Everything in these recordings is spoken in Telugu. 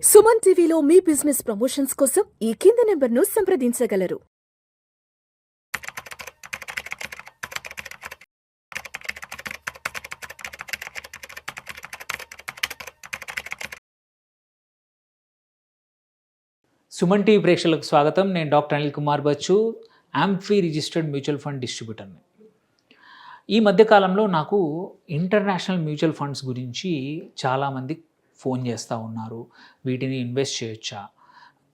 సుమన్ టీవీలో మీ బిజినెస్ ప్రమోషన్స్ కోసం ఈ కింది నెంబర్ను సంప్రదించగలరు. సుమన్ టీవీ ప్రేక్షకులకు స్వాగతం. నేను doctor Anil Kumar Bachchu, AMFI registered mutual fund డిస్ట్రిబ్యూటర్ని. ఈ మధ్య కాలంలో నాకు ఇంటర్నేషనల్ మ్యూచువల్ ఫండ్స్ గురించి చాలామంది ఫోన్ చేస్తూ ఉన్నారు. వీటిని ఇన్వెస్ట్ చేయొచ్చా,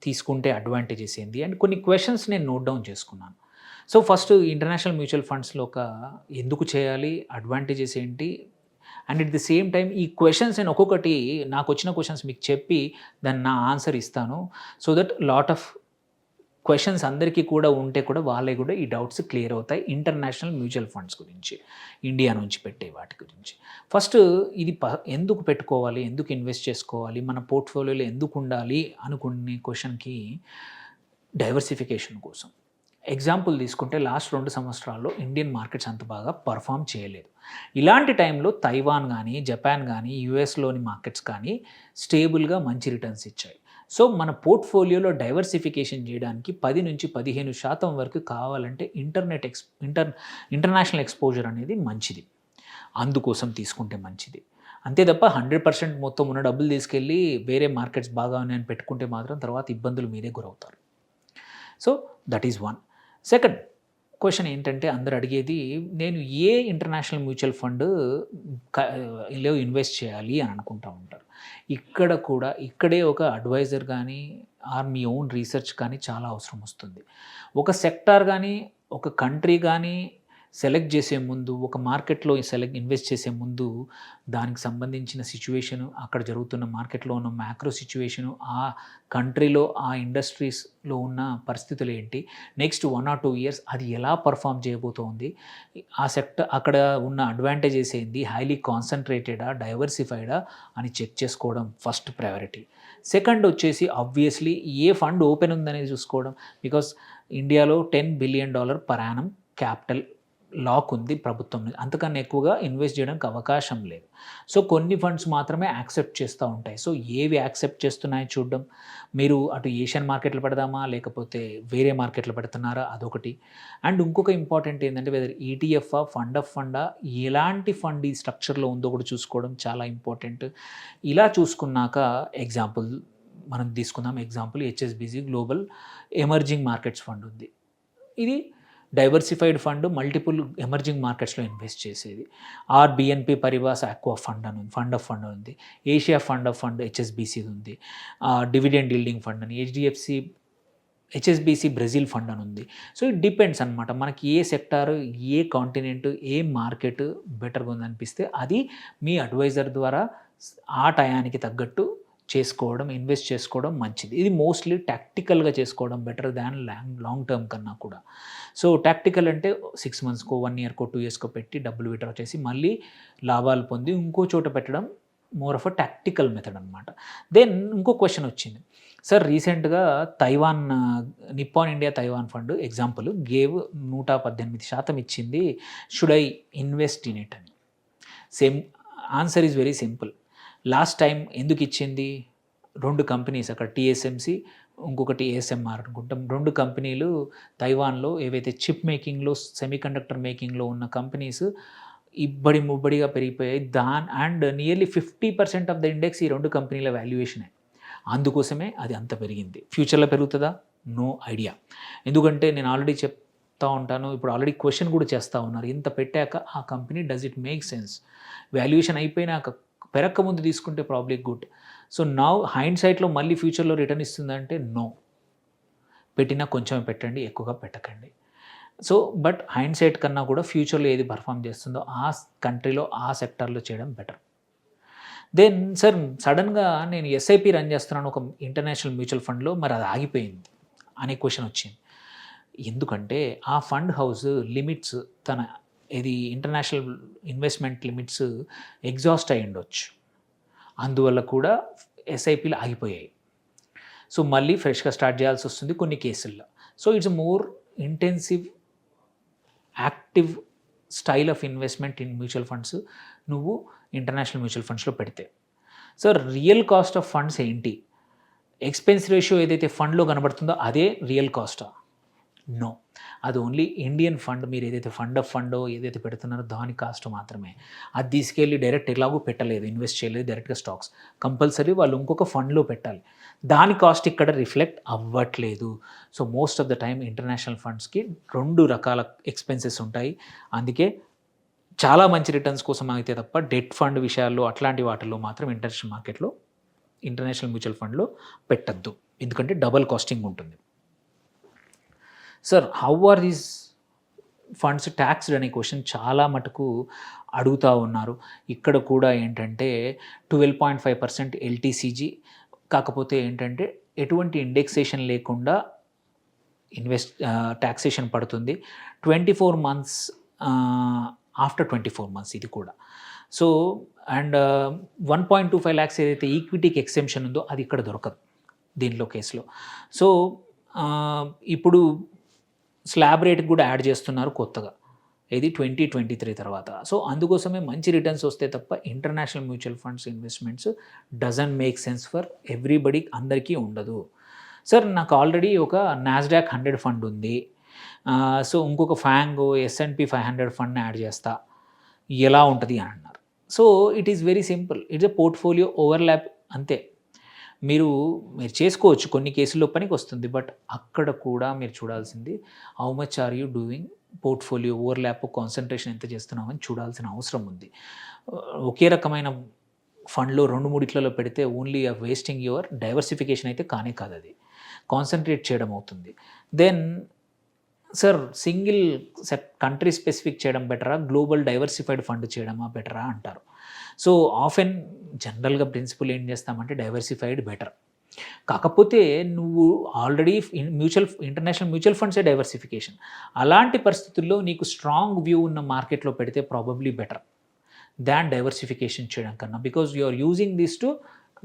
తీసుకుంటే అడ్వాంటేజెస్ ఏంటి అండ్ కొన్ని క్వశ్చన్స్ నేను నోట్ డౌన్ చేసుకున్నాను. సో ఫస్ట్ ఇంటర్నేషనల్ మ్యూచువల్ ఫండ్స్లో ఎందుకు చేయాలి, అడ్వాంటేజెస్ ఏంటి, and at the same time ఈ క్వశ్చన్స్ నేను ఒక్కొక్కటి నాకు వచ్చిన క్వశ్చన్స్ మీకు చెప్పి దాన్ని నా ఆన్సర్ ఇస్తాను. So that lot of questions అందరికీ కూడా ఉంటే కూడా వాళ్ళే కూడా ఈ డౌట్స్ క్లియర్ అవుతాయి ఇంటర్నేషనల్ మ్యూచువల్ ఫండ్స్ గురించి, ఇండియా నుంచి పెట్టే వాటి గురించి. ఫస్ట్ ఇది ఎందుకు పెట్టుకోవాలి, ఎందుకు ఇన్వెస్ట్ చేసుకోవాలి, మన పోర్ట్ఫోలియోలో ఎందుకు ఉండాలి అనుకునే క్వశ్చన్కి డైవర్సిఫికేషన్ కోసం. ఎగ్జాంపుల్ తీసుకుంటే లాస్ట్ 2 సంవత్సరాల్లో ఇండియన్ మార్కెట్స్ అంత బాగా పర్ఫామ్ చేయలేదు. ఇలాంటి టైంలో తైవాన్ కానీ, జపాన్ కానీ, యుఎస్లోని మార్కెట్స్ కానీ స్టేబుల్గా మంచి రిటర్న్స్ ఇచ్చాయి. సో మన పోర్ట్ఫోలియోలో డైవర్సిఫికేషన్ చేయడానికి 10-15% వరకు కావాలంటే ఇంటర్నేషనల్ ఎక్స్పోజర్ అనేది మంచిది. అందుకోసం తీసుకుంటే మంచిది. అంతే తప్ప 100% మొత్తం ఉన్న డబ్బులు తీసుకెళ్ళి వేరే మార్కెట్స్ బాగా ఉన్నాయని పెట్టుకుంటే మాత్రం తర్వాత ఇబ్బందులు మీరే గురవుతారు. So that is one. Second question ఏంటంటే అందరు అడిగేది, నేను ఏ ఇంటర్నేషనల్ మ్యూచువల్ ఫండ్ లో ఇన్వెస్ట్ చేయాలి అని అనుకుంటూ ఉంటారు. ఇక్కడ కూడా ఇక్కడే ఒక అడ్వైజర్ కానీ ఆర్ మీ ఓన్ రీసెర్చ్ కానీ చాలా అవసరం వస్తుంది. ఒక సెక్టార్ కానీ ఒక కంట్రీ కానీ సెలెక్ట్ చేసే ముందు, ఒక మార్కెట్లో ఇన్వెస్ట్ చేసే ముందు దానికి సంబంధించిన సిచ్యువేషను, అక్కడ జరుగుతున్న మార్కెట్లో ఉన్న మ్యాక్రో సిచ్యువేషను, ఆ కంట్రీలో ఆ ఇండస్ట్రీస్లో ఉన్న పరిస్థితులు ఏంటి, నెక్స్ట్ 1 or 2 ఇయర్స్ అది ఎలా పర్ఫామ్ చేయబోతోంది, ఆ సెక్టర్ అక్కడ ఉన్న అడ్వాంటేజెస్ ఏంటి, హైలీ కాన్సన్ట్రేటెడా, డైవర్సిఫైడా అని చెక్ చేసుకోవడం ఫస్ట్ ప్రయారిటీ. సెకండ్ వచ్చేసి ఆబ్వియస్లీ ఏ ఫండ్ ఓపెన్ ఉందనేది చూసుకోవడం. బికాస్ ఇండియాలో $10 billion per annum capital lock ఉంది ప్రభుత్వం నుంచి, అంతకన్నా ఎక్కువగా ఇన్వెస్ట్ చేయడానికి అవకాశం లేదు. సో కొన్ని ఫండ్స్ మాత్రమే యాక్సెప్ట్ చేస్తూ ఉంటాయి. సో ఏవి యాక్సెప్ట్ చేస్తున్నాయో చూడడం, మీరు అటు ఏషియన్ మార్కెట్లో పెడదామా లేకపోతే వేరే మార్కెట్లో పెడుతున్నారా అదొకటి. అండ్ ఇంకొక ఇంపార్టెంట్ ఏంటంటే వెదర్ ఈటీఎఫ్ ఫండ్ ఆఫ్ ఫండా, ఎలాంటి ఫండ్ ఈ స్ట్రక్చర్లో ఉందో కూడా చూసుకోవడం చాలా ఇంపార్టెంట్. ఇలా చూసుకున్నాక ఎగ్జాంపుల్ మనం తీసుకుందాం. Example HSBC global emerging markets fund ఉంది. ఇది డైవర్సిఫైడ్ ఫండ్, మల్టిపుల్ ఎమర్జింగ్ మార్కెట్స్లో ఇన్వెస్ట్ చేసేది. ఆర్ బిఎన్పి పరివాస్ ఆక్వా ఫండ్ అని ఫండ్ ఆఫ్ ఫండ్ ఉంది. ఏషియా ఫండ్ ఆఫ్ ఫండ్ హెచ్ఎస్బిసిది ఉంది. డివిడెండ్ ఈల్డింగ్ ఫండ్ అని హెచ్ఎస్బిసి బ్రెజిల్ ఫండ్ అని ఉంది. సో ఇట్ డిపెండ్స్ అనమాట, మనకి ఏ సెక్టార్, ఏ కాంటినెంట్, ఏ మార్కెట్ బెటర్గా ఉందనిపిస్తే అది మీ అడ్వైజర్ ద్వారా ఆ టయానికి తగ్గట్టు చేసుకోవడం, ఇన్వెస్ట్ చేసుకోవడం మంచిది. ఇది మోస్ట్లీ టాక్టికల్గా చేసుకోవడం బెటర్ దాన్ లాంగ్ టర్మ్ కన్నా కూడా. సో టాక్టికల్ అంటే 6 monthsకో 1 yearకో 2 yearsకో పెట్టి డబ్బులు విత్డ్రా చేసి మళ్ళీ లాభాలు పొంది ఇంకో చోట పెట్టడం more of a tactical method అనమాట. దెన్ ఇంకో క్వశ్చన్ వచ్చింది, సార్ రీసెంట్గా Taiwan Nippon India Taiwan fund example gave 118% ఇచ్చింది, should I invest in it అని. Same answer is very simple. Last time ఎందుకు ఇచ్చింది, 2 కంపెనీస్ అక్కడ టీఎస్ఎంసి, ఇంకొకటి ఏఎస్ఎంఆర్ అనుకుంటాం, 2 కంపెనీలు తైవాన్లో ఏవైతే చిప్ మేకింగ్లో, సెమీకండక్టర్ మేకింగ్లో ఉన్న కంపెనీస్ ఇబ్బడి ముబ్బడిగా పెరిగిపోయాయి. And nearly 50% of the index ఈ 2 కంపెనీల వాల్యుయేషనే. అందుకోసమే అది అంత పెరిగింది. ఫ్యూచర్లో పెరుగుతుందా? No idea. ఎందుకంటే నేను ఆల్రెడీ చెప్తా ఉంటాను, ఇప్పుడు ఆల్రెడీ క్వశ్చన్ కూడా చేస్తూ ఉన్నారు, ఇంత పెట్టాక ఆ company does it make sense, valuation అయిపోయినాక పెరక్క ముందు తీసుకుంటే probably good. So now hind సైట్లో మళ్ళీ ఫ్యూచర్లో రిటర్న్ ఇస్తుందంటే నో. పెట్టినా కొంచెం పెట్టండి, ఎక్కువగా పెట్టకండి. సో బట్ హైండ్ సైట్ కన్నా కూడా ఫ్యూచర్లో ఏది పర్ఫామ్ చేస్తుందో ఆ కంట్రీలో ఆ సెక్టార్లో చేయడం బెటర్. దెన్ సార్ సడన్గా నేను ఎస్ఐపి రన్ చేస్తున్నాను ఒక ఇంటర్నేషనల్ మ్యూచువల్ ఫండ్లో, మరి అది ఆగిపోయింది అనే క్వశ్చన్ వచ్చింది. ఎందుకంటే ఆ ఫండ్ హౌస్ లిమిట్స్ ఇది ఇంటర్నేషనల్ ఇన్వెస్ట్మెంట్ లిమిట్స్ ఎగ్జాస్ట్ అయి ఉండొచ్చు, అందువల్ల కూడా ఎస్ఐపిలు ఆగిపోయాయి. సో మళ్ళీ ఫ్రెష్గా స్టార్ట్ చేయాల్సి వస్తుంది కొన్ని కేసుల్లో. So it's more intensive active style of investment in mutual funds నువ్వు ఇంటర్నేషనల్ మ్యూచువల్ ఫండ్స్లో పెడితే. So real cost of funds ఏంటి, ఎక్స్‌పెన్స్ రేషియో ఏదైతే ఫండ్‌లో కనబడుతుందో అదే రియల్ కాస్టా? నో. అది ఓన్లీ ఇండియన్ ఫండ్ మీరు ఏదైతే ఫండ్ ఆఫ్ ఫండో ఏదైతే పెడుతున్నారో దాని కాస్ట్ మాత్రమే. అది తీసుకెళ్ళి డైరెక్ట్ ఎలాగో పెట్టలేదు, ఇన్వెస్ట్ చేయలేదు డైరెక్ట్‌గా స్టాక్స్. కంపల్సరీ వాళ్ళు ఇంకొక ఫండ్‌లో పెట్టాలి. దాని కాస్ట్ ఇక్కడ రిఫ్లెక్ట్ అవ్వట్లేదు. So, most of the time international ఫండ్స్‌కి 2 రకాల ఎక్స్‌పెన్సెస్ ఉంటాయి. అందుకే చాలా మంచి రిటర్న్స్ కోసం అయితే తప్ప డెట్ ఫండ్ విషయాల్లో అట్లాంటి వాటిల్లో మాత్రం ఇంటర్నేషనల్ మ్యూచువల్ ఫండ్‌లో పెట్టొద్దు. ఎందుకంటే డబుల్ కాస్టింగ్ ఉంటుంది. Sir, how are these funds taxed అనే క్వెషన్ చాలా మటుకు అడుగుతా ఉన్నారు. ఇక్కడ కూడా ఏంటంటే 12.5% ఎల్టీసీజీ, కాకపోతే ఏంటంటే ఎటువంటి ఇండెక్సేషన్ లేకుండా టాక్సేషన్ పడుతుంది. 24 మంత్స్ ఆఫ్టర్ 24 మంత్స్ ఇది కూడా. సో, అండ్ 1.25 లాక్స్ ఏదైతే ఈక్విటీకి ఎక్సెంప్షన్ ఉందో అది ఇక్కడ దొరకదు దీనిలో కేసులో. సో, ఇప్పుడు స్లాబ్ రేట్‌కి కూడా యాడ్ చేస్తున్నారు కొత్తగా. ఇది 2023 తర్వాత. సో, అందుకోసమే మంచి రిటర్న్స్ వస్తే తప్ప international mutual funds investments doesn't make sense for everybody, అందరికీ ఉండదు. సార్, నాకు ఆల్రెడీ ఒక నాస్డాక్ 100 ఫండ్ ఉంది. సో, ఇంకొక ఫ్యాంగో ఎస్ఎండ్‌పి 500 ఫండ్‌ని యాడ్ చేస్తా. ఎలా ఉంటది అని అన్నారు. So, it is very simple. It's a portfolio overlap అంతే. మీరు చేసుకోవచ్చు, కొన్ని కేసుల్లో పనికొస్తుంది. బట్ అక్కడ కూడా మీరు చూడాల్సింది how much are you doing portfolio overlap, concentration ఎంత చేస్తున్నామని చూడాల్సిన అవసరం ఉంది. ఒకే రకమైన ఫండ్‌లో 2, 3 ఇట్లలో పెడితే ఓన్లీ వేస్టింగ్ యువర్ డైవర్సిఫికేషన్ అయితే కానే కాదది. కాన్సంట్రేట్ చేయడం అవుతుంది. Then sir, single country specific చేయడం బెటరా? గ్లోబల్ డైవర్సిఫైడ్ ఫండ్ చేయడమా బెటరా అంటారు. సో, ఆఫెన్ జనరల్‌గా ప్రిన్సిపల్ ఏం చేస్తామంటే డైవర్సిఫైడ్ బెటర్. కాకపోతే నువ్వు ఆల్రెడీ ఇంటర్నేషనల్ మ్యూచువల్ ఫండ్సే డైవర్సిఫికేషన్. అలాంటి పరిస్థితుల్లో నీకు స్ట్రాంగ్ వ్యూ ఉన్న మార్కెట్‌లో పెడితే ప్రాబబ్లీ బెటర్ దాన్ డైవర్సిఫికేషన్ చేయడం కన్నా. Because you are using this to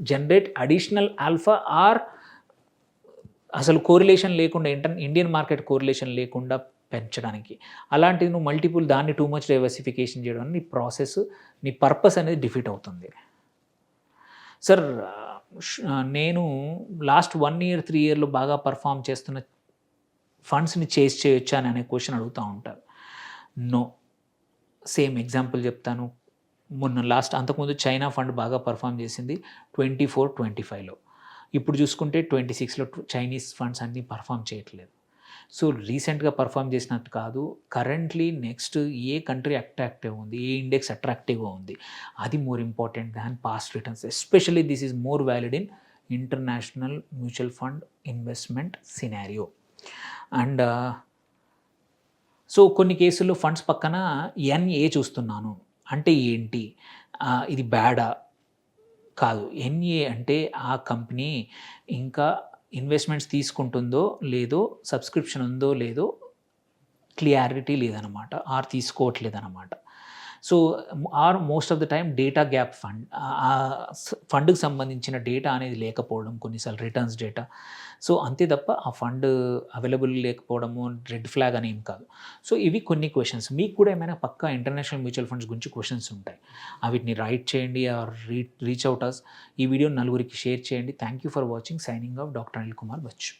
generate additional alpha or అసలు కోరిలేషన్ లేకుండా ఇండియన్ మార్కెట్ కోరిలేషన్ లేకుండా పెంచడానికి. అలాంటిది నువ్వు మల్టిపుల్ దాన్ని టూ మచ్ డైవర్సిఫికేషన్ చేయడం నీ ప్రాసెస్, నీ పర్పస్ అనేది డిఫీట్ అవుతుంది. సార్, నేను లాస్ట్ 1 ఇయర్ 3 ఇయర్‌లో బాగా పర్ఫార్మ్ చేస్తున్న ఫండ్స్‌ని చేజ్ చేయొచ్చా అని అనే క్వెషన్ అడుగుతూ ఉంటారు. నో. సేమ్ ఎగ్జాంపుల్ చెప్తాను. అంతకుముందు చైనా ఫండ్ బాగా పర్ఫార్మ్ చేసింది 24, 25లో. ఇప్పుడు చూసుకుంటే 26లో చైనీస్ ఫండ్స్ అన్నీ పర్ఫార్మ్ చేయట్లేదు. సో, రీసెంట్‌గా పర్ఫార్మ్ చేసినట్టు కాదు. కరెంట్లీ నెక్స్ట్ ఏ కంట్రీ అట్రాక్టివ్ ఉంది, ఏ ఇండెక్స్ అట్రాక్టివ్‌గా ఉంది, అది more important than past returns. Especially this is more valid in international mutual fund investment scenario. And so, కొన్ని కేసుల్లో ఫండ్స్ పక్కన ఎన్ఏ చూస్తున్నాను అంటే ఏంటి? ఇది బ్యాడా? కాదు. ఎన్ఏ అంటే ఆ కంపెనీ ఇంకా ఇన్వెస్ట్మెంట్స్ తీసుకుంటుందో లేదో, సబ్స్క్రిప్షన్ ఉందో లేదో క్లియారిటీ లేదనమాట, ఆర్ తీసుకోవట్లేదనమాట. So, or most of the time data gap fund, ఫండ్‌కి సంబంధించిన డేటా అనేది లేకపోవడం, కొన్నిసార్లు రిటర్న్స్ డేటా. సో, అంతే తప్ప ఆ ఫండ్ అవైలబుల్ లేకపోవడము రెడ్ ఫ్లాగ్ అని ఏం కాదు. సో, ఇవి కొన్ని క్వెషన్స్. మీకు కూడా ఏమైనా పక్కా ఇంటర్నేషనల్ మ్యూచువల్ ఫండ్స్ గురించి క్వెషన్స్ ఉంటాయి. వీటిని రైట్ చేయండి ఆర్ రీచ్ అవుట్ అస్. ఈ వీడియోని నలుగురికి షేర్ చేయండి. Thank you for watching. Signing off doctor Anil Kumar Bachu.